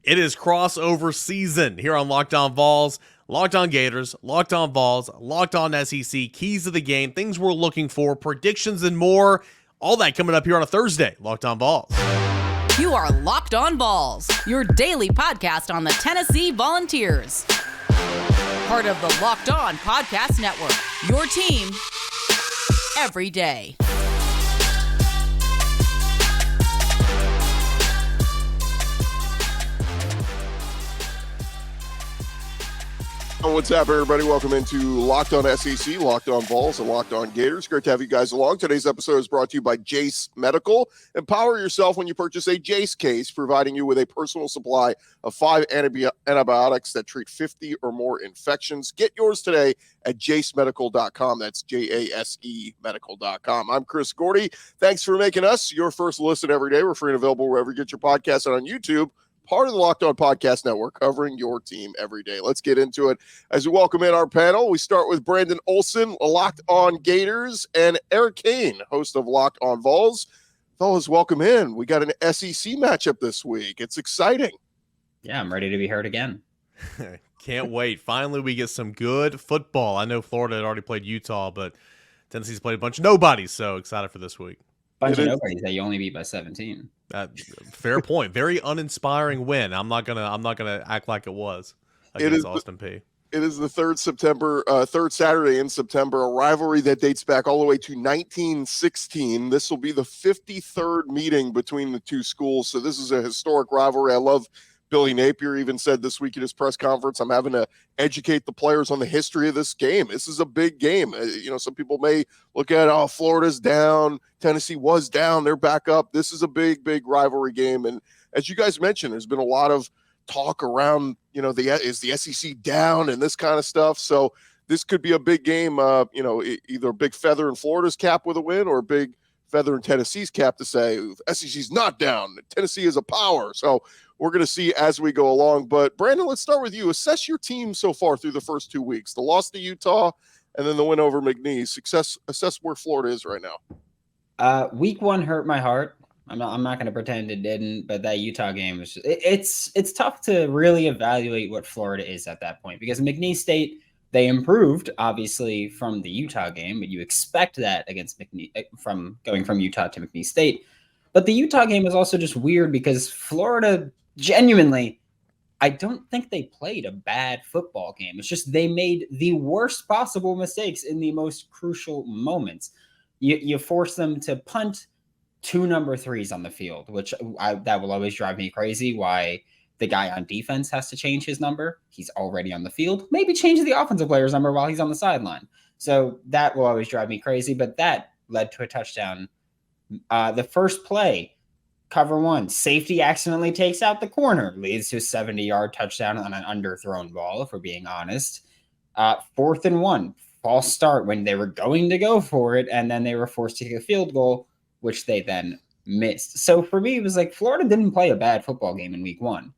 It is crossover season here on Locked On Vols, Locked On Gators, Locked On Vols, Locked On SEC, keys of the game, things we're looking for, predictions and more. All that coming up here on a Thursday, Locked On Vols. You are Locked On Vols, your daily podcast on the Tennessee Volunteers. Part of the Locked On Podcast Network, your team every day. What's up, everybody? Welcome into Locked On SEC, Locked On Vols, and Locked On Gators. Great to have you guys along. Today's episode is brought to you by Jace Medical. Empower yourself when you purchase a Jace case, providing you with a personal supply of 5 antibiotics that treat 50 or more infections. Get yours today at jacemedical.com. That's J-A-S-E medical.com. I'm Chris Gordy. Thanks for making us your first listen every day. We're free and available wherever you get your podcasts and on YouTube. Part of the Locked On Podcast Network, covering your team every day. Let's get into it as we welcome in our panel. We start with Brandon Olsen, Locked On Gators, and Eric Cain, host of Locked On Vols. Fellas, welcome in. We got an SEC matchup this week. It's exciting. Yeah, I'm ready to be heard again. Can't wait. Finally, we get some good football. I know Florida had already played Utah, but Tennessee's played a bunch of nobodies, so excited for this week. Bunch of nobodies that you only beat by 17. Fair point. Very uninspiring win. I'm not gonna act like it was against Austin Peay. It is the third Saturday in September, a rivalry that dates back all the way to 1916. This will be the 53rd meeting between the two schools, so this is a historic rivalry. I love Billy Napier even said this week at his press conference, I'm having to educate the players on the history of this game. This is a big game. Some people may look at, Florida's down, Tennessee was down, they're back up. This is a big, big rivalry game. And as you guys mentioned, there's been a lot of talk around, is the SEC down and this kind of stuff. So this could be a big game, either a big feather in Florida's cap with a win or a big feather in Tennessee's cap to say SEC's not down. Tennessee is a power. So we're going to see as we go along. But Brandon, let's start with you. Assess your team so far through the first 2 weeks. The loss to Utah and then the win over McNeese. Assess where Florida is right now. Week 1 hurt my heart. I'm not going to pretend it didn't, but that Utah game was it's tough to really evaluate what Florida is at that point because McNeese State, they improved obviously from the Utah game, but you expect that against McNeese from going from Utah to McNeese State. But the Utah game is also just weird because Florida genuinely, I don't think they played a bad football game. It's just they made the worst possible mistakes in the most crucial moments. You force them to punt 2 number 3s on the field, which that will always drive me crazy. Why the guy on defense has to change his number. He's already on the field. Maybe change the offensive player's number while he's on the sideline. So that will always drive me crazy. But that led to a touchdown. The first play, cover 1, safety accidentally takes out the corner, leads to a 70-yard touchdown on an underthrown ball, if we're being honest. 4th and 1, false start when they were going to go for it, and then they were forced to kick a field goal, which they then missed. So for me, it was like Florida didn't play a bad football game in week 1.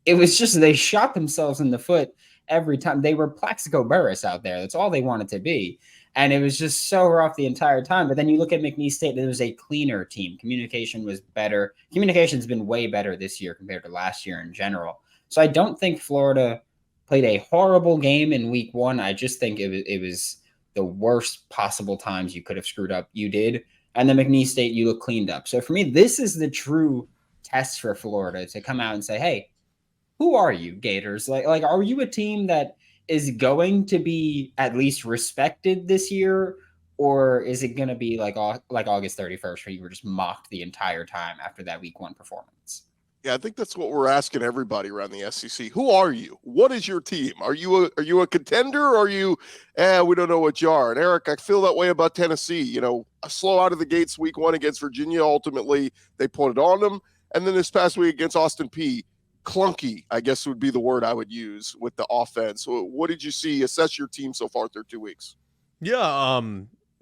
It was just they shot themselves in the foot every time. They were Plaxico Burress out there. That's all they wanted to be. And it was just so rough the entire time. But then you look at McNeese State, it was a cleaner team. Communication was better. Communication's been way better this year compared to last year in general. So I don't think Florida played a horrible game in week 1. I just think it was the worst possible times you could have screwed up. You did. And then McNeese State, you look cleaned up. So for me, this is the true test for Florida to come out and say, hey, who are you, Gators? Like, are you a team that is going to be at least respected this year? Or is it going to be like August 31st where you were just mocked the entire time after that week 1 performance? Yeah, I think that's what we're asking everybody around the SEC. Who are you? What is your team? Are you a contender or are you, we don't know what you are? And Eric, I feel that way about Tennessee. A slow out of the gates week 1 against Virginia. Ultimately, they put it on them. And then this past week against Austin Peay, clunky, I guess would be the word I would use with the offense. So what did you see? Assess your team so far through 2 weeks. Yeah,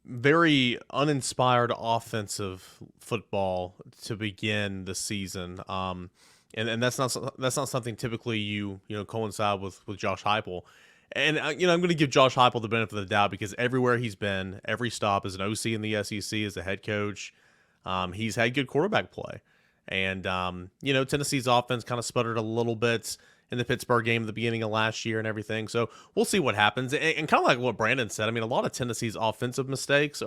very uninspired offensive football to begin the season. And that's not something typically you coincide with Josh Heupel. And I'm going to give Josh Heupel the benefit of the doubt because everywhere he's been, every stop as an OC in the SEC, as a head coach, he's had good quarterback play. And, Tennessee's offense kind of sputtered a little bit in the Pittsburgh game at the beginning of last year and everything. So we'll see what happens. And kind of like what Brandon said, I mean, a lot of Tennessee's offensive mistakes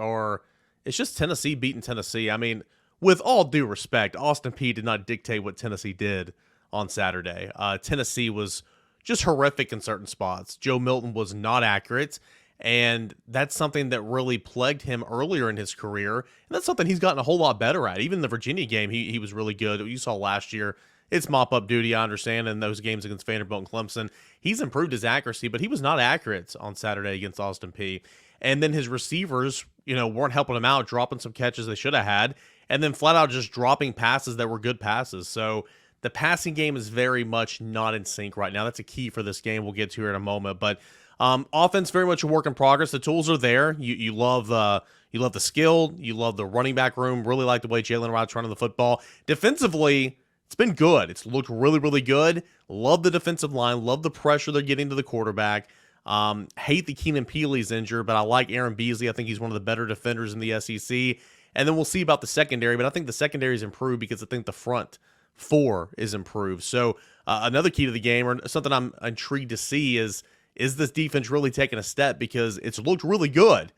it's just Tennessee beating Tennessee. I mean, with all due respect, Austin Peay did not dictate what Tennessee did on Saturday. Tennessee was just horrific in certain spots. Joe Milton was not accurate. And that's something that really plagued him earlier in his career. And that's something he's gotten a whole lot better at. Even the Virginia game, he was really good. You saw last year, it's mop-up duty, I understand, in those games against Vanderbilt and Clemson. He's improved his accuracy, but he was not accurate on Saturday against Austin Peay. And then his receivers, weren't helping him out, dropping some catches they should have had, and then flat out just dropping passes that were good passes. So the passing game is very much not in sync right now. That's a key for this game we'll get to here in a moment. But offense very much a work in progress. The tools are there. You love the skill. You love the running back room. Really like the way Jalen Wright's running the football. Defensively, it's been good. It's looked really, really good. Love the defensive line. Love the pressure they're getting to the quarterback. Hate the Keenan Peely's injured, but I like Aaron Beasley. I think he's one of the better defenders in the SEC. And then we'll see about the secondary, but I think the secondary is improved because I think the front four is improved. So another key to the game, or something I'm intrigued to see, is this defense really taking a step? Because it's looked really good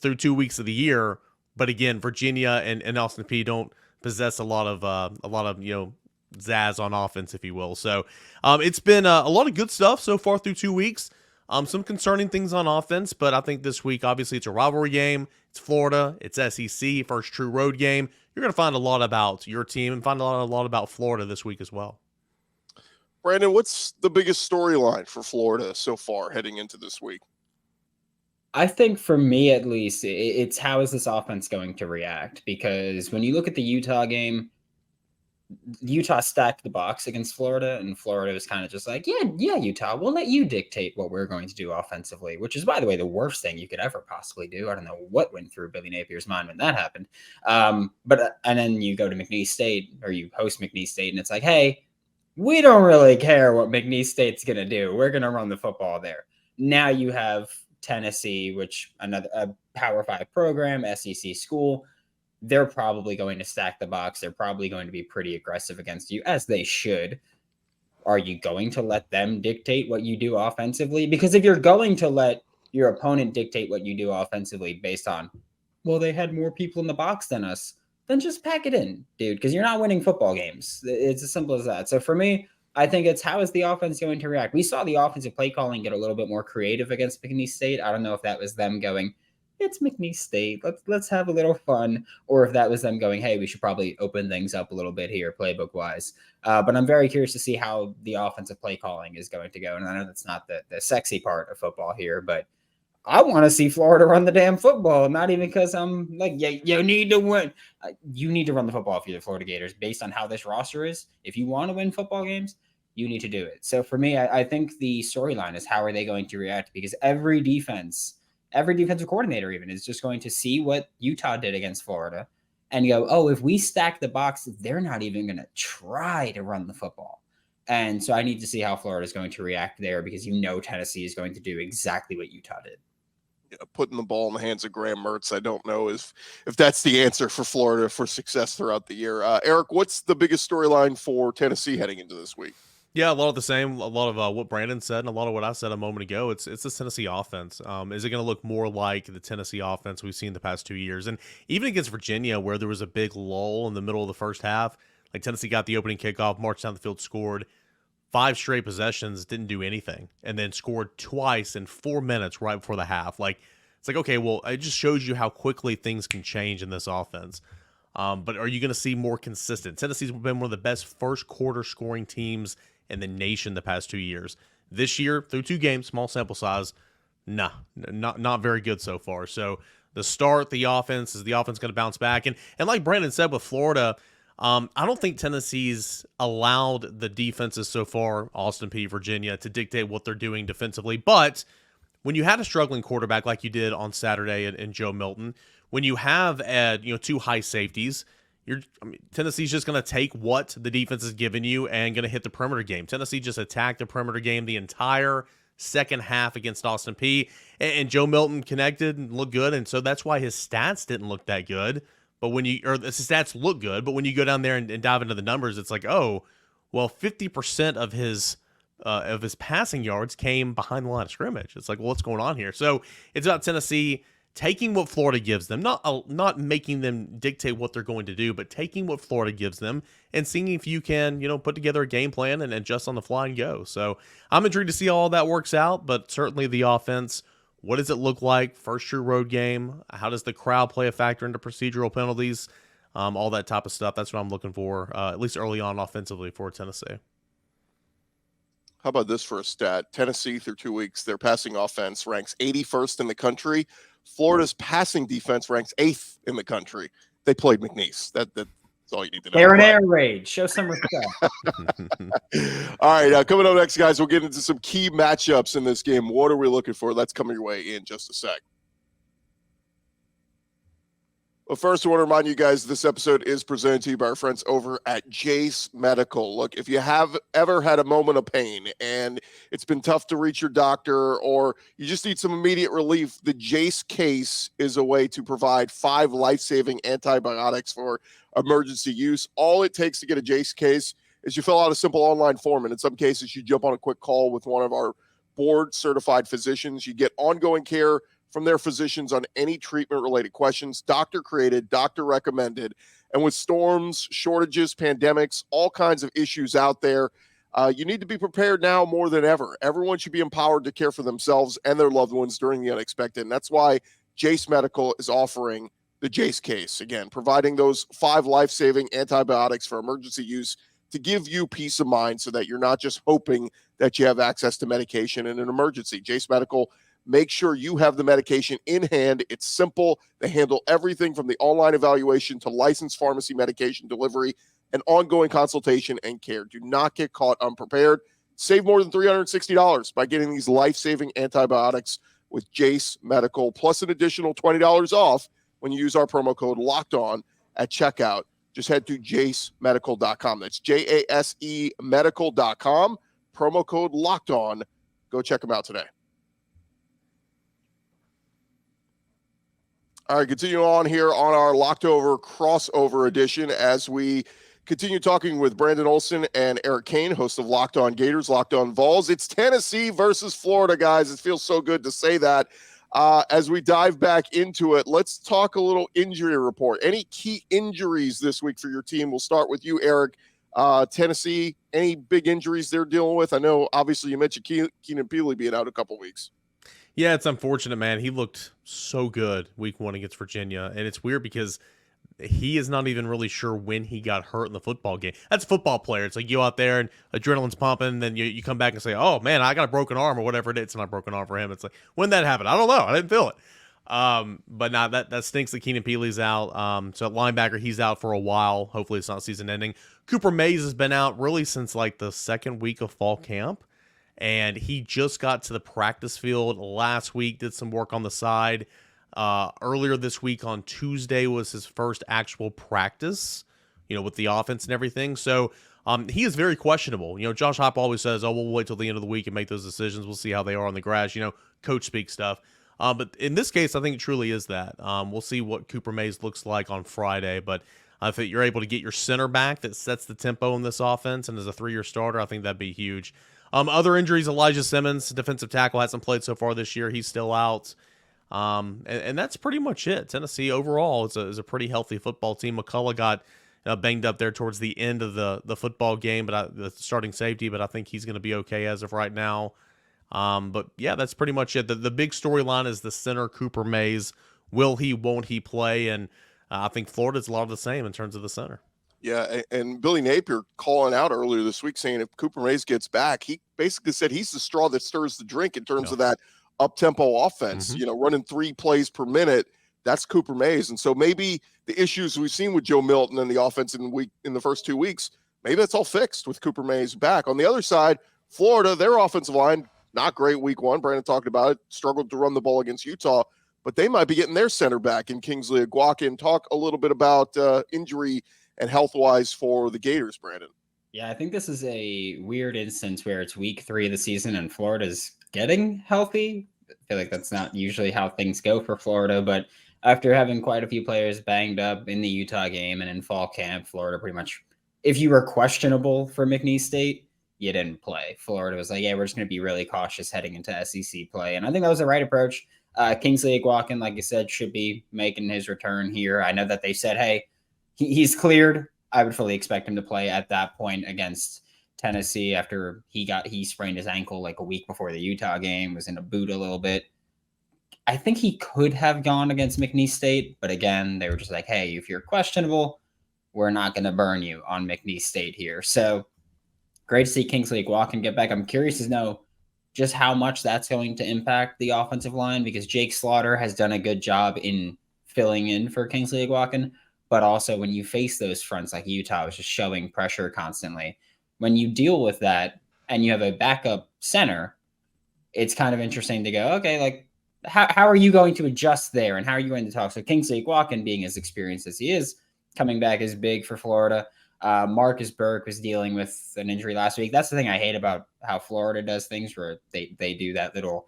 through 2 weeks of the year, but again, Virginia and Austin Peay don't possess a lot of zazz on offense, if you will. So it's been a lot of good stuff so far through 2 weeks. Some concerning things on offense, but I think this week, obviously, it's a rivalry game. It's Florida. It's SEC, first true road game. You're going to find a lot about your team and find a lot about Florida this week as well. Brandon, what's the biggest storyline for Florida so far heading into this week? I think for me, at least, it's how is this offense going to react? Because when you look at the Utah game, Utah stacked the box against Florida, and Florida was kind of just like, yeah, Utah, we'll let you dictate what we're going to do offensively, which is, by the way, the worst thing you could ever possibly do. I don't know what went through Billy Napier's mind when that happened. And then you go to McNeese State, or you host McNeese State, and it's like, hey, we don't really care what McNeese State's going to do. We're going to run the football there. Now you have Tennessee, which a Power 5 program, SEC school. They're probably going to stack the box. They're probably going to be pretty aggressive against you, as they should. Are you going to let them dictate what you do offensively? Because if you're going to let your opponent dictate what you do offensively based on, well, they had more people in the box than us, then just pack it in, dude, because you're not winning football games. It's as simple as that. So for me, I think it's how is the offense going to react? We saw the offensive play calling get a little bit more creative against McNeese State. I don't know if that was them going, it's McNeese State, let's have a little fun, or if that was them going, hey, we should probably open things up a little bit here playbook wise. But I'm very curious to see how the offensive play calling is going to go. And I know that's not the sexy part of football here, but I want to see Florida run the damn football, not even because I'm like, you need to win. You need to run the football for the Florida Gators based on how this roster is. If you want to win football games, you need to do it. So for me, I think the storyline is how are they going to react? Because every defensive coordinator even is just going to see what Utah did against Florida and go, oh, if we stack the box, they're not even going to try to run the football. And so I need to see how Florida is going to react there, because Tennessee is going to do exactly what Utah did. Putting the ball in the hands of Graham Mertz, I don't know if that's the answer for Florida for success throughout the year. Eric, what's the biggest storyline for Tennessee heading into this week? Yeah, a lot of the same, a lot of what Brandon said and a lot of what I said a moment ago. It's the Tennessee offense. Is it going to look more like the Tennessee offense we've seen the past 2 years? And even against Virginia, where there was a big lull in the middle of the first half, like Tennessee got the opening kickoff, marched down the field, scored 5 straight possessions, didn't do anything, and then scored twice in 4 minutes right before the half. Like, it's like, okay, well, it just shows you how quickly things can change in this offense. But are you going to see more consistent? Tennessee's been one of the best first quarter scoring teams in the nation the past 2 years. This year, through 2 games, small sample size, not very good so far. So the start, the offense, is the offense going to bounce back? And like Brandon said with Florida, I don't think Tennessee's allowed the defenses so far, Austin Peay, Virginia, to dictate what they're doing defensively. But when you had a struggling quarterback like you did on Saturday in Joe Milton, when you have 2 high safeties, Tennessee's just going to take what the defense is giving you and going to hit the perimeter game. Tennessee just attacked the perimeter game the entire second half against Austin Peay, and Joe Milton connected and looked good, and so that's why his stats didn't look that good. but or the stats look good, but when you go down there and dive into the numbers, it's like, oh, well, 50% of his passing yards came behind the line of scrimmage. It's like, well, what's going on here? So it's about Tennessee taking what Florida gives them, not making them dictate what they're going to do, but taking what Florida gives them and seeing if you can, put together a game plan and adjust on the fly and go. So I'm intrigued to see how all that works out, but certainly the offense, what does it look like? First true road game. How does the crowd play a factor into procedural penalties? All that type of stuff. That's what I'm looking for, at least early on offensively for Tennessee. How about this for a stat? Tennessee, through 2 weeks, their passing offense ranks 81st in the country. Florida's passing defense ranks 8th in the country. They played McNeese. That's all you need to know. They're in air raid. Show some respect. All right, coming up next, guys, we'll get into some key matchups in this game. What are we looking for? That's coming your way in just a sec. Well, first, I want to remind you guys this episode is presented to you by our friends over at Jace Medical. Look, if you have ever had a moment of pain and it's been tough to reach your doctor or you just need some immediate relief, the Jace case is a way to provide 5 life-saving antibiotics for emergency use. All it takes to get a Jace case is you fill out a simple online form, and in some cases, you jump on a quick call with one of our board-certified physicians. You get ongoing care from their physicians on any treatment-related questions, doctor-created, doctor-recommended. And with storms, shortages, pandemics, all kinds of issues out there, you need to be prepared now more than ever. Everyone should be empowered to care for themselves and their loved ones during the unexpected. And that's why Jace Medical is offering the Jace case. Again, providing those 5 life-saving antibiotics for emergency use to give you peace of mind so that you're not just hoping that you have access to medication in an emergency. Jace Medical, make sure you have the medication in hand. It's simple. They handle everything from the online evaluation to licensed pharmacy medication delivery and ongoing consultation and care. Do not get caught unprepared. Save more than $360 by getting these life-saving antibiotics with Jace Medical, plus an additional $20 off when you use our promo code LOCKEDON at checkout. Just head to jasemedical.com. That's JASE medical.com. Promo code LOCKEDON. Go check them out today. All right, continue on here on our Locked Over crossover edition as we continue talking with Brandon Olsen and Eric Cain, hosts of Locked On Gators, Locked On Vols. It's Tennessee versus Florida, guys. It feels so good to say that. As we dive back into it, let's talk a little injury report. Any key injuries this week for your team? We'll start with you, Eric. Tennessee, any big injuries they're dealing with? I know, obviously, you mentioned Keenan Peely being out a couple weeks. Yeah, it's unfortunate, man. He looked so good week 1 against Virginia, and it's weird because he is not even really sure when he got hurt in the football game. That's a football player. It's like you out there and adrenaline's pumping, and then you come back and say, oh, man, I got a broken arm or whatever it is. It's not a broken arm for him. It's like, when did that happen? I don't know. I didn't feel it. But nah, that stinks that Keenan Peely's out. So at linebacker, he's out for a while. Hopefully it's not season ending. Cooper Mays has been out really since like the second week of fall camp. And he just got to the practice field last week, did some work on the side. Earlier this week on Tuesday was his first actual practice, with the offense and everything. So he is very questionable. Josh Heupel always says, oh, we'll wait till the end of the week and make those decisions. We'll see how they are on the grass, coach speak stuff. But in this case, I think it truly is that. We'll see what Cooper Mays looks like on Friday. But if you're able to get your center back that sets the tempo in this offense and is a 3-year starter, I think that'd be huge. Other injuries, Elijah Simmons, defensive tackle, hasn't played so far this year. He's still out. And that's pretty much it. Tennessee overall is a pretty healthy football team. McCullough got banged up there towards the end of the football game, but the starting safety, but I think he's going to be okay as of right now. But yeah, that's pretty much it. The big storyline is the center, Cooper Mays. Will he, won't he play? And I think Florida's a lot of the same in terms of the center. Yeah, and Billy Napier calling out earlier this week saying if Cooper Mays gets back, he basically said he's the straw that stirs the drink in terms of that up-tempo offense, running 3 plays per minute. That's Cooper Mays. And so maybe the issues we've seen with Joe Milton and the offense in the first 2 weeks, maybe that's all fixed with Cooper Mays back. On the other side, Florida, their offensive line, not great week 1. Brandon talked about it, struggled to run the ball against Utah, but they might be getting their center back in Kingsley Aguakin. Talk a little bit about injury and health-wise for the Gators, Brandon. Yeah, I think this is a weird instance where it's week 3 of the season and Florida's getting healthy. I feel like that's not usually how things go for Florida, but after having quite a few players banged up in the Utah game and in fall camp, Florida pretty much, if you were questionable for McNeese State, you didn't play. Florida was like, yeah, we're just going to be really cautious heading into SEC play. And I think that was the right approach. Kingsley Eguakin, like you said, should be making his return here. I know that they said, hey, he's cleared. I would fully expect him to play at that point against Tennessee after he sprained his ankle like a week before the Utah game, was in a boot a little bit. I think he could have gone against McNeese State, but again, they were just like, hey, if you're questionable, we're not going to burn you on McNeese State here. So great to see Kingsley Eguakin get back. I'm curious to know just how much that's going to impact the offensive line, because Jake Slaughter has done a good job in filling in for Kingsley Eguakin, but also when you face those fronts like Utah was just showing pressure constantly, when you deal with that and you have a backup center, it's kind of interesting to go, okay, like, how are you going to adjust there, and how are you going to talk? So Kingsley Eguakin, being as experienced as he is, coming back is big for Florida. Marcus Burke was dealing with an injury last week. That's the thing I hate about how Florida does things, where they do that little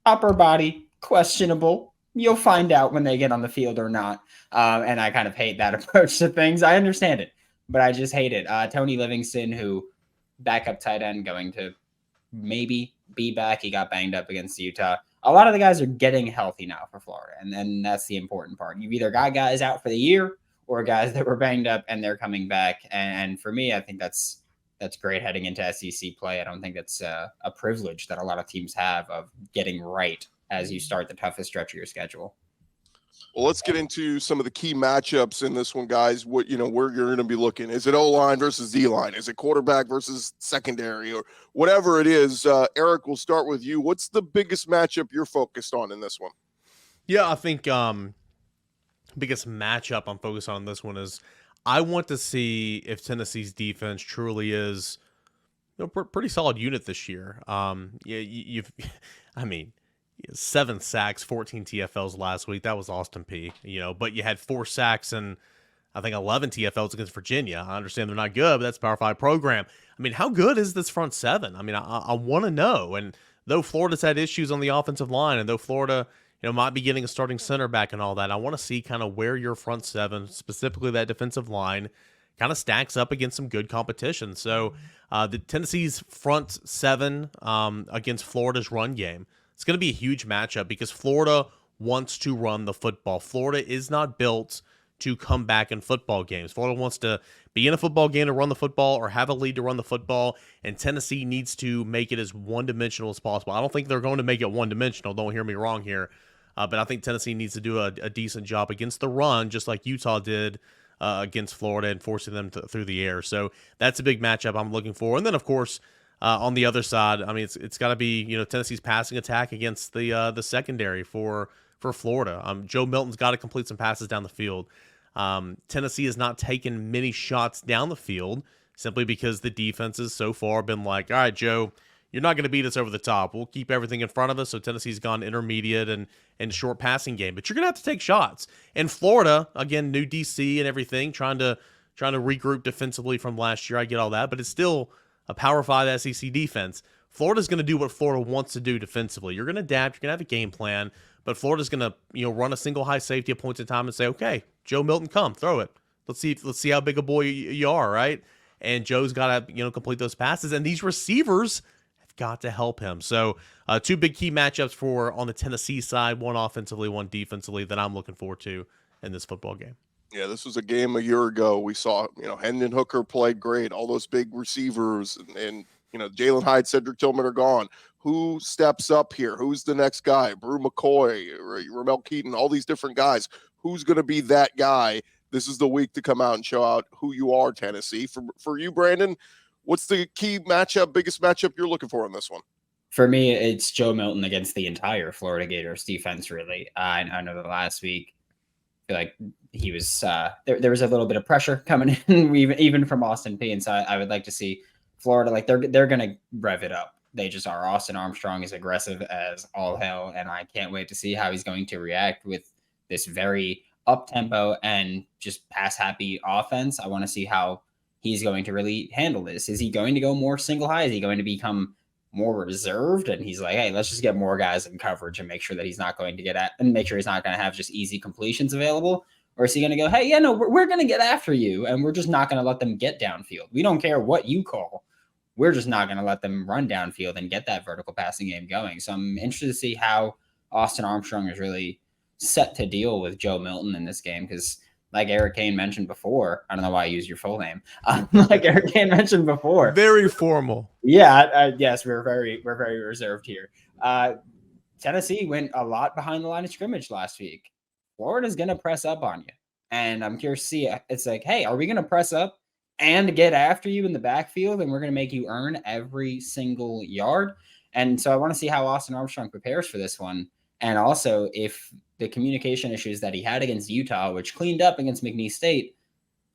upper body questionable. You'll find out when they get on the field or not. And I kind of hate that approach to things. I understand it, but I just hate it. Tony Livingston, who backup tight end, going to maybe be back. He got banged up against Utah. A lot of the guys are getting healthy now for Florida, and then that's the important part. You've either got guys out for the year or guys that were banged up and they're coming back. And for me, I think that's great heading into SEC play. I don't think that's a privilege that a lot of teams have of getting right as you start the toughest stretch of your schedule. Well, let's get into some of the key matchups in this one, guys. What, where you're going to be looking. Is it O-line versus D-line? Is it quarterback versus secondary, or whatever it is? Eric, we'll start with you. What's the biggest matchup you're focused on in this one? Yeah, I think biggest matchup I'm focused on this one is I want to see if Tennessee's defense truly is pretty solid unit this year. You've 7 sacks, 14 TFLs last week. That was Austin P. But you had 4 sacks and I think 11 TFLs against Virginia. I understand they're not good, but that's a Power 5 program. I mean, how good is this front seven? I mean, I want to know. And though Florida's had issues on the offensive line, and though Florida, might be getting a starting center back and all that, I want to see kind of where your front seven, specifically that defensive line, kind of stacks up against some good competition. So the Tennessee's front seven against Florida's run game, it's going to be a huge matchup because Florida wants to run the football. Florida is not built to come back in football games. Florida wants to be in a football game to run the football or have a lead to run the football, and Tennessee needs to make it as one-dimensional as possible. I don't think they're going to make it one-dimensional. Don't hear me wrong here. But I think Tennessee needs to do a decent job against the run, just like Utah did against Florida and forcing them through the air. So that's a big matchup I'm looking for. And then, of course, on the other side, I mean, it's got to be Tennessee's passing attack against the secondary for Florida. Joe Milton's got to complete some passes down the field. Tennessee has not taken many shots down the field simply because the defense has so far been like, all right, Joe, you're not going to beat us over the top. We'll keep everything in front of us. So Tennessee's gone intermediate and short passing game, but you're going to have to take shots. And Florida, again, new DC and everything, trying to regroup defensively from last year. I get all that, but it's still a Power 5 SEC defense. Florida's going to do what Florida wants to do defensively. You're going to adapt. You're going to have a game plan, but Florida's going to run a single high safety at points in time and say, okay, Joe Milton, come throw it. Let's see how big a boy you are, right? And Joe's got to complete those passes, and these receivers have got to help him. So 2 big key matchups on the Tennessee side, one offensively, one defensively, that I'm looking forward to in this football game. Yeah, this was a game a year ago. We saw, Hendon Hooker played great. All those big receivers and Jalen Hyde, Cedric Tillman are gone. Who steps up here? Who's the next guy? Brew McCoy, Ramel Keaton, all these different guys. Who's going to be that guy? This is the week to come out and show out who you are, Tennessee. For you, Brandon, what's the key matchup, biggest matchup you're looking for in this one? For me, it's Joe Milton against the entire Florida Gators defense, really. I know that last week, I feel like he was there was a little bit of pressure coming in, even from Austin P. And so I would like to see Florida, like they're going to rev it up. They just are. Austin Armstrong is aggressive as all hell, and I can't wait to see how he's going to react with this very up-tempo and just pass-happy offense. I want to see how he's going to really handle this. Is he going to go more single high? Is he going to become more reserved, and he's like, hey, let's just get more guys in coverage and make sure that he's not going to get at and make sure he's not going to have just easy completions available? Or is he going to go, hey, yeah, no, we're going to get after you, and we're just not going to let them get downfield. We don't care what you call. We're just not going to let them run downfield and get that vertical passing game going. So I'm interested to see how Austin Armstrong is really set to deal with Joe Milton in this game, because like Eric Cain mentioned before, I don't know why I use your full name. Like Eric Cain mentioned before. Very formal. Yeah, yes, we're very reserved here. Tennessee went a lot behind the line of scrimmage last week. Florida's going to press up on you. And I'm curious to see, it's like, hey, are we going to press up and get after you in the backfield, and we're going to make you earn every single yard? And so I want to see how Austin Armstrong prepares for this one. And also if the communication issues that he had against Utah, which cleaned up against McNeese State,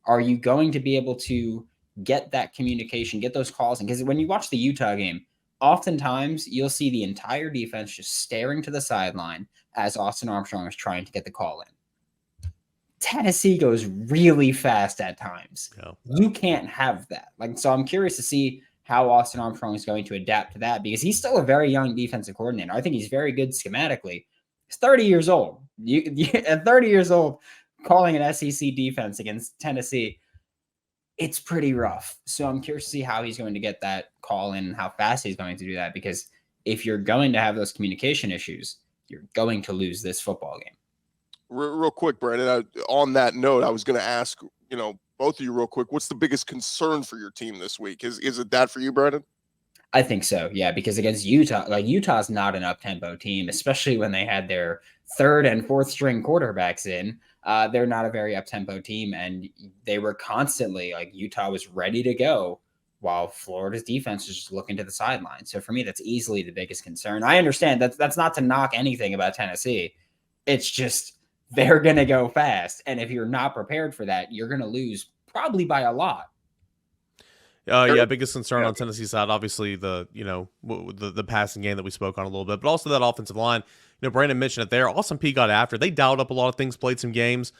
are you going to be able to get that communication, get those calls? And because when you watch the Utah game, oftentimes you'll see the entire defense just staring to the sideline as Austin Armstrong is trying to get the call in. Tennessee goes really fast at times. Yeah. You can't have that. So I'm curious to see how Austin Armstrong is going to adapt to that, because he's still a very young defensive coordinator. I think he's very good schematically. He's 30 years old. At 30 years old, calling an SEC defense against Tennessee, it's pretty rough. So I'm curious to see how he's going to get that call in and how fast he's going to do that, because if you're going to have those communication issues, you're going to lose this football game. Real quick, Brandon, on that note, I was going to ask, both of you real quick, what's the biggest concern for your team this week? Is it that for you, Brandon? I think so, yeah, because against Utah, Utah's not an up-tempo team, especially when they had their third and fourth string quarterbacks in. They're not a very up-tempo team, and they were constantly, Utah was ready to go while Florida's defense was just looking to the sideline. So for me, that's easily the biggest concern. I understand that's not to knock anything about Tennessee. It's just they're going to go fast, and if you're not prepared for that, you're going to lose probably by a lot. Yeah, biggest concern on Tennessee's side, obviously the passing game that we spoke on a little bit, but also that offensive line. Brandon mentioned it there. Austin Peay got after. They dialed up a lot of things, played some games.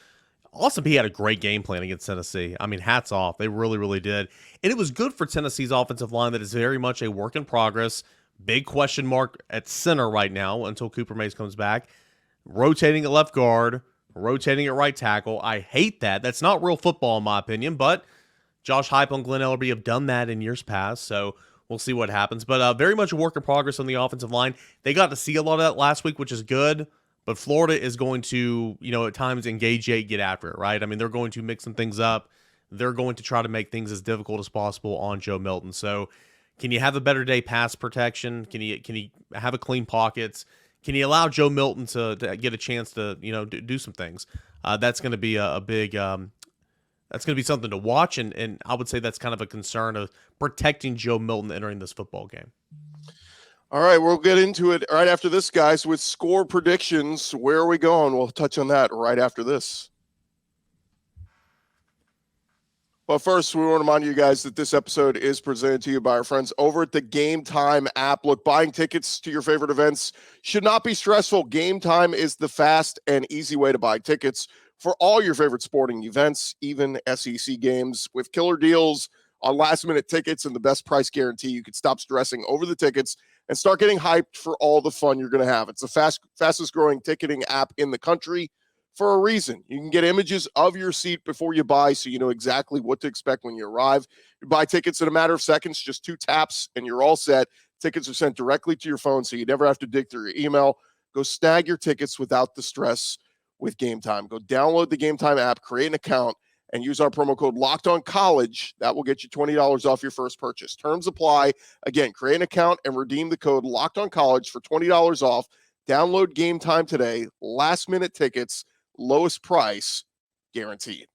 Austin Peay had a great game plan against Tennessee. I mean, hats off. They really, really did. And it was good for Tennessee's offensive line that is very much a work in progress. Big question mark at center right now until Cooper Mays comes back. Rotating at left guard, rotating at right tackle. I hate that. That's not real football in my opinion, but Josh Heupel and Glenn Ellerbe have done that in years past, so we'll see what happens. But very much a work in progress on the offensive line. They got to see a lot of that last week, which is good. But Florida is going to, at times engage Jake, get after it, right? I mean, they're going to mix some things up. They're going to try to make things as difficult as possible on Joe Milton. So can you have a better day pass protection? Can you have a clean pockets? Can you allow Joe Milton to get a chance to, do some things? That's going to be a big that's going to be something to watch. And I would say that's kind of a concern of protecting Joe Milton entering this football game. All right, we'll get into it right after this, guys, with score predictions. Where are we going? We'll touch on that right after this. But first, we want to remind you guys that this episode is presented to you by our friends over at the Gametime app. Look, buying tickets to your favorite events should not be stressful. Gametime is the fast and easy way to buy tickets for all your favorite sporting events, even SEC games. With killer deals on last-minute tickets and the best price guarantee, you could stop stressing over the tickets and start getting hyped for all the fun you're going to have. It's the fastest growing ticketing app in the country for a reason. You can get images of your seat before you buy, so you know exactly what to expect when you arrive. You buy tickets in a matter of seconds, just 2 taps, and you're all set. Tickets are sent directly to your phone, so you never have to dig through your email. Go snag your tickets without the stress with Gametime. Go download the Gametime app, create an account, and use our promo code LOCKEDONCollege. That will get you $20 off your first purchase. Terms apply. Again, create an account and redeem the code LOCKEDONCollege for $20 off. Download Gametime today. Last-minute tickets, lowest price, guaranteed.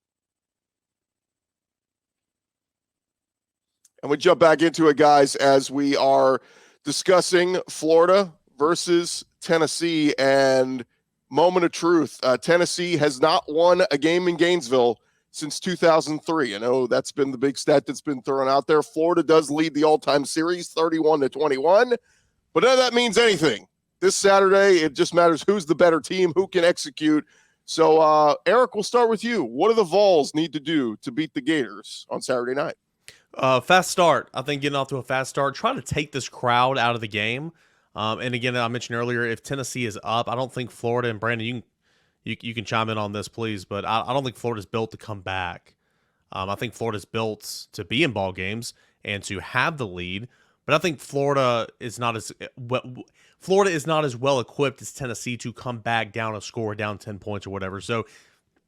And we jump back into it, guys, as we are discussing Florida versus Tennessee. And moment of truth, Tennessee has not won a game in Gainesville since 2003. I know that's been the big stat that's been thrown out there. Florida does lead the all-time series 31-21, but none of that means anything. This Saturday, it just matters who's the better team, who can execute. So, Eric, we'll start with you. What do the Vols need to do to beat the Gators on Saturday night? Fast start. I think getting off to a fast start, trying to take this crowd out of the game. And again, I mentioned earlier, if Tennessee is up, I don't think Florida, and Brandon, you can chime in on this, please, but I don't think Florida's built to come back. I think Florida's built to be in ball games and to have the lead, but I think Florida is not as well equipped as Tennessee to come back down a score, down 10 points or whatever. So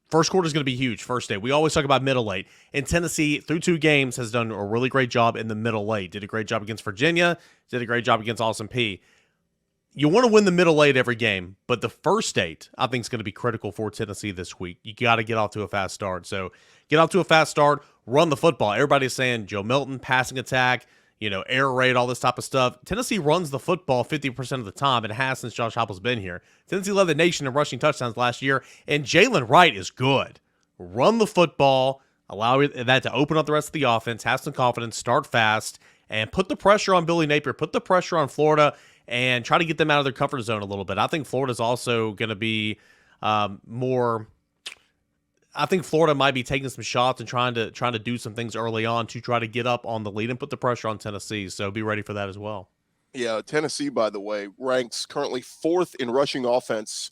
first quarter is going to be huge. First day, we always talk about middle late, and Tennessee through 2 games has done a really great job in the middle late. Did a great job against Virginia. Did a great job against Olsen P. You want to win the middle late every game, but the first 8, I think, is going to be critical for Tennessee this week. You got to get off to a fast start. So get off to a fast start, run the football. Everybody's saying Joe Milton, passing attack, air raid, all this type of stuff. Tennessee runs the football 50% of the time, and has since Josh Heupel's been here. Tennessee led the nation in rushing touchdowns last year, and Jalen Wright is good. Run the football, allow that to open up the rest of the offense, have some confidence, start fast, and put the pressure on Billy Napier, put the pressure on Florida, and try to get them out of their comfort zone a little bit. I think Florida's also going to be more. I think Florida might be taking some shots and trying to do some things early on to try to get up on the lead and put the pressure on Tennessee. So be ready for that as well. Yeah, Tennessee, by the way, ranks currently 4th in rushing offense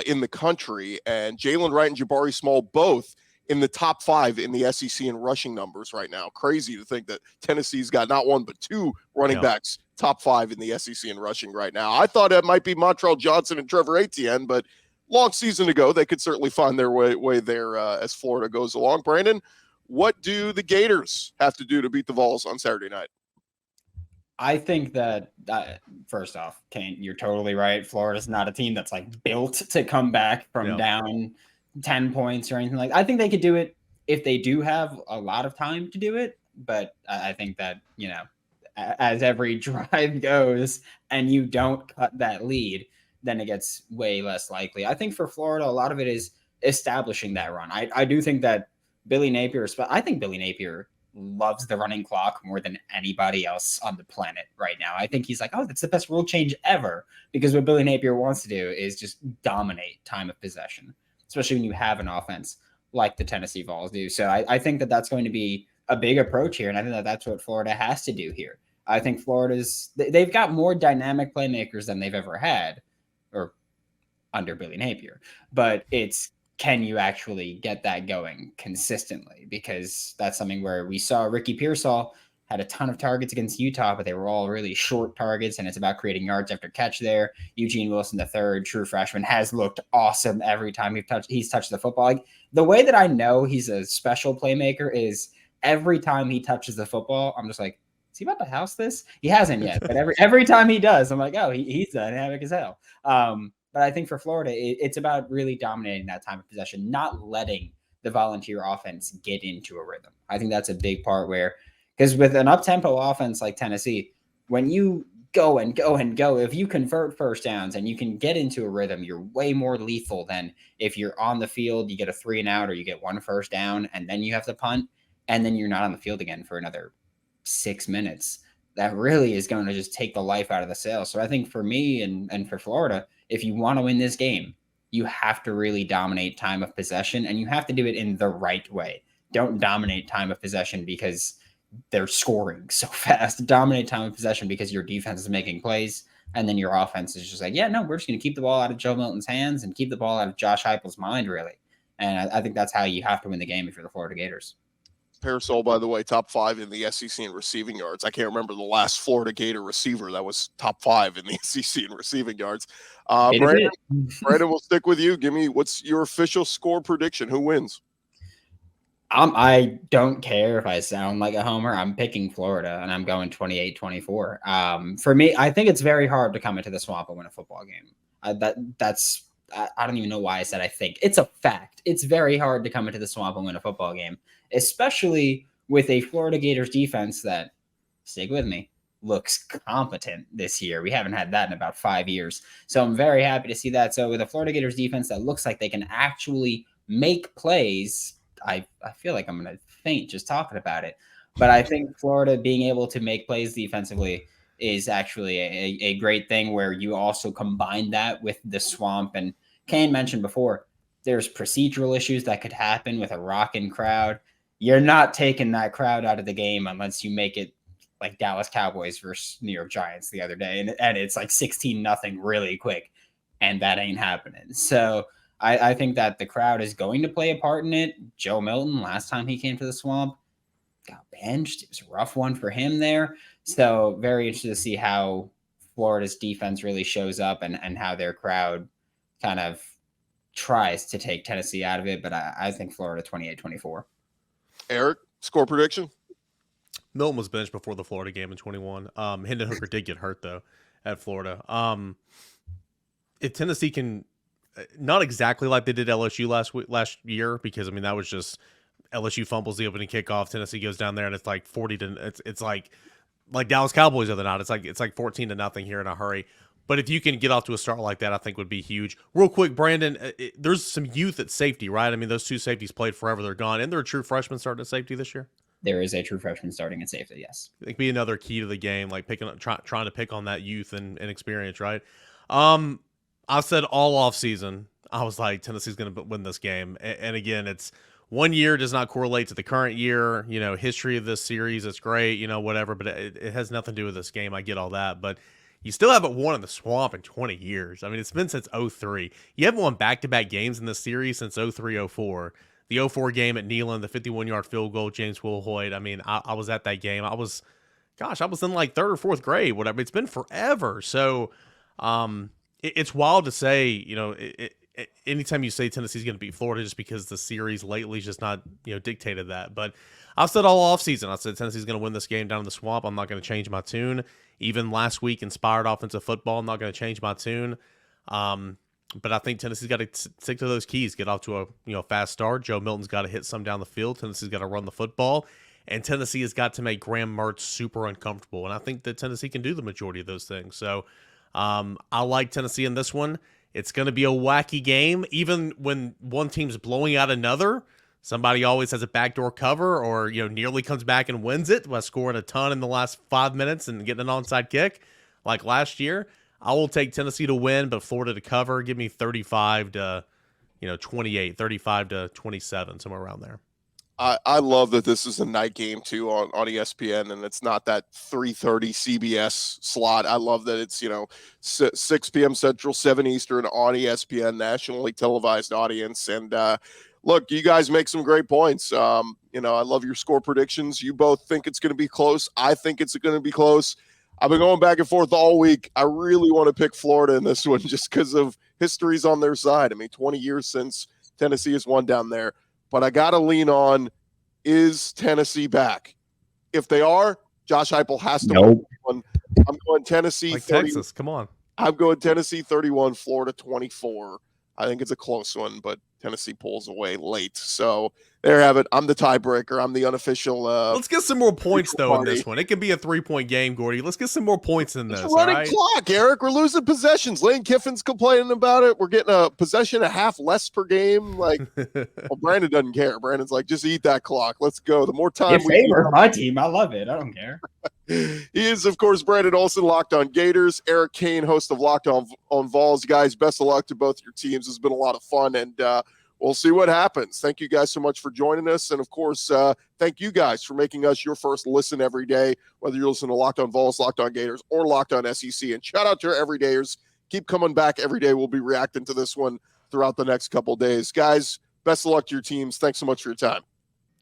in the country, and Jalen Wright and Jabari Small both in the top 5 in the SEC in rushing numbers right now. Crazy to think that Tennessee's got not 1 but 2 running backs top 5 in the SEC in rushing right now. I thought it might be Montrell Johnson and Trevor Etienne, but long season to go. They could certainly find their way there as Florida goes along. Brandon, what do the Gators have to do to beat the Vols on Saturday night? I think that first off, Cain, you're totally right. Florida's not a team that's like built to come back from down 10 points or anything like that. I think they could do it if they do have a lot of time to do it. But I think that, as every drive goes and you don't cut that lead, then it gets way less likely. I think for Florida, a lot of it is establishing that run. I do think that Billy Napier loves the running clock more than anybody else on the planet right now. I think he's like, oh, that's the best rule change ever, because what Billy Napier wants to do is just dominate time of possession, especially when you have an offense like the Tennessee Vols do. So I think that that's going to be a big approach here, and I think that that's what Florida has to do here. I think they've got more dynamic playmakers than they've ever had, or under Billy Napier, but it's, can you actually get that going consistently? Because that's something where we saw Ricky Pearsall had a ton of targets against Utah, but they were all really short targets, and it's about creating yards after catch there. Eugene Wilson, the third true freshman, has looked awesome every time he's touched the football. Like, the way that I know he's a special playmaker is every time he touches the football, I'm just like, is he about to house this? He hasn't yet, but every time he does, I'm like, oh, he's dynamic as hell. But I think for Florida, it's about really dominating that time of possession, not letting the Volunteer offense get into a rhythm. I think that's a big part because with an up-tempo offense like Tennessee, when you go and go and go, if you convert first downs and you can get into a rhythm, you're way more lethal than if you're on the field, you get a 3 and out, or you get 1 first down, and then you have to punt, and then you're not on the field again for another 6 minutes. That really is going to just take the life out of the sail. So I think for me and for Florida, if you want to win this game, you have to really dominate time of possession, and you have to do it in the right way. Don't dominate time of possession because they're scoring so fast. Dominate time of possession because your defense is making plays, and then your offense is just like, yeah, no, we're just going to keep the ball out of Joe Milton's hands and keep the ball out of Josh Heupel's mind, really. And I think that's how you have to win the game if you're the Florida Gators. Pearsall, by the way, top 5 in the SEC in receiving yards. I can't remember the last Florida Gator receiver that was top 5 in the SEC in receiving yards. Brandon, we'll stick with you. Give me, what's your official score prediction? Who wins? I don't care if I sound like a homer. I'm picking Florida, and I'm going 28-24. For me, I think it's very hard to come into the Swamp and win a football game. I don't even know why I said I think. It's a fact. It's very hard to come into the Swamp and win a football game, especially with a Florida Gators defense that, stick with me, looks competent this year. We haven't had that in about 5 years. So I'm very happy to see that. So with a Florida Gators defense that looks like they can actually make plays, I feel like I'm going to faint just talking about it. But I think Florida being able to make plays defensively is actually a great thing, where you also combine that with the Swamp. And Cain mentioned before, there's procedural issues that could happen with a rocking crowd. you're not taking that crowd out of the game unless you make it like Dallas Cowboys versus New York Giants the other day. And it's like 16-0 really quick. And that ain't happening. So I think that the crowd is going to play a part in it. Joe Milton, last time he came to the Swamp, got benched. It was a rough one for him there. So very interested to see how Florida's defense really shows up and how their crowd kind of tries to take Tennessee out of it. But I think Florida 28-24. Eric, score prediction? Milton was benched before the Florida game in 21. Hendon Hooker did get hurt, though, at Florida. If Tennessee can, not exactly like they did LSU last year, because, I mean, that was just LSU fumbles the opening kickoff. Tennessee goes down there, and it's like 40 to – it's like Dallas Cowboys the other night. It's like 14-0 here in a hurry. But if you can get off to a start like that, I think would be huge. Real quick, Brandon, there's some youth at safety, right? I mean, those two safeties played forever. They're gone. Isn't there a true freshman starting at safety this year? There is a true freshman starting at safety, yes. It could be another key to the game, like trying to pick on that youth and experience, right? I said all off season, I was like, Tennessee's going to win this game. And again, it's 1 year does not correlate to the current year. You know, history of this series, it's great, you know, whatever, but it has nothing to do with this game. I get all that, but you still haven't won in the Swamp in 20 years. I mean, it's been since 2003. You haven't won back-to-back games in this series since 2003-04. The 2004 game at Neyland, the 51-yard field goal, James Wilhoit. I mean, I was at that game. I was in like third or fourth grade, whatever. It's been forever. So it's wild to say, you know, anytime you say Tennessee's going to beat Florida just because the series lately is just not, you know, dictated that. But I've said all offseason, I said Tennessee's going to win this game down in the Swamp. I'm not going to change my tune. Even last week, inspired offensive football, I'm not going to change my tune. But I think Tennessee's got to stick to those keys, get off to a fast start. Joe Milton's got to hit some down the field. Tennessee's got to run the football. And Tennessee has got to make Graham Mertz super uncomfortable. And I think that Tennessee can do the majority of those things. So I like Tennessee in this one. It's going to be a wacky game. Even when one team's blowing out another, somebody always has a backdoor cover or, you know, nearly comes back and wins it by scoring a ton in the last 5 minutes and getting an onside kick like last year. I will take Tennessee to win, but Florida to cover. Give me 35 to 28, 35 to 27, somewhere around there. I love that this is a night game too on ESPN, and it's not that 3:30 CBS slot. I love that it's 6 p.m. Central, 7 Eastern on ESPN, nationally televised audience. And look, you guys make some great points. I love your score predictions. You both think it's going to be close. I think it's going to be close. I've been going back and forth all week. I really want to pick Florida in this one just because of history's on their side. I mean, 20 years since Tennessee has won down there. But I got to lean on, is Tennessee back? If they are, Josh Heupel has to win. I'm going Tennessee. Like 30, Texas, come on. I'm going Tennessee 31, Florida 24. I think it's a close one, but Tennessee pulls away late. So there you have it. I'm the tiebreaker. I'm the unofficial. Let's get some more points, though, in this one. It could be a 3-point game, Gordy. Let's get some more points in this. It's a running clock, Eric. We're losing possessions. Lane Kiffin's complaining about it. We're getting a possession and a half less per game. Like, well, Brandon doesn't care. Brandon's like, just eat that clock. Let's go. The more time we favor my team. I love it. I don't care. He is, of course, Brandon Olsen, Locked on Gators. Eric Cain, host of Locked on Vols. Guys, best of luck to both your teams. It's been a lot of fun, and we'll see what happens. Thank you guys so much for joining us. And, of course, thank you guys for making us your first listen every day, whether you're listening to Locked on Vols, Locked on Gators, or Locked on SEC. And shout out to our everydayers. Keep coming back every day. We'll be reacting to this one throughout the next couple of days. Guys, best of luck to your teams. Thanks so much for your time.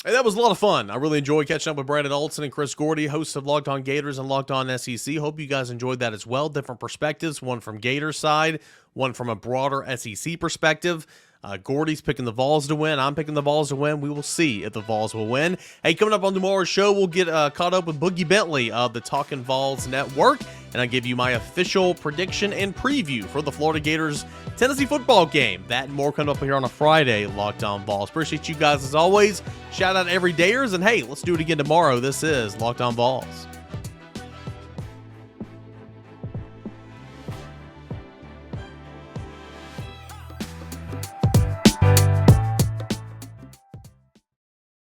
Hey, that was a lot of fun. I really enjoyed catching up with Brandon Olsen and Chris Gordy, hosts of Locked on Gators and Locked on SEC. Hope you guys enjoyed that as well. Different perspectives, one from Gators side, one from a broader SEC perspective. Gordy's picking the Vols to win. I'm picking the Vols to win. We will see if the Vols will win. Hey, coming up on tomorrow's show, we'll get caught up with Boogie Bentley of the Talkin' Vols Network, and I'll give you my official prediction and preview for the Florida Gators Tennessee football game. That and more coming up here on a Friday, Locked on Vols. Appreciate you guys as always. Shout out everydayers, and hey, let's do it again tomorrow. This is Locked on Vols.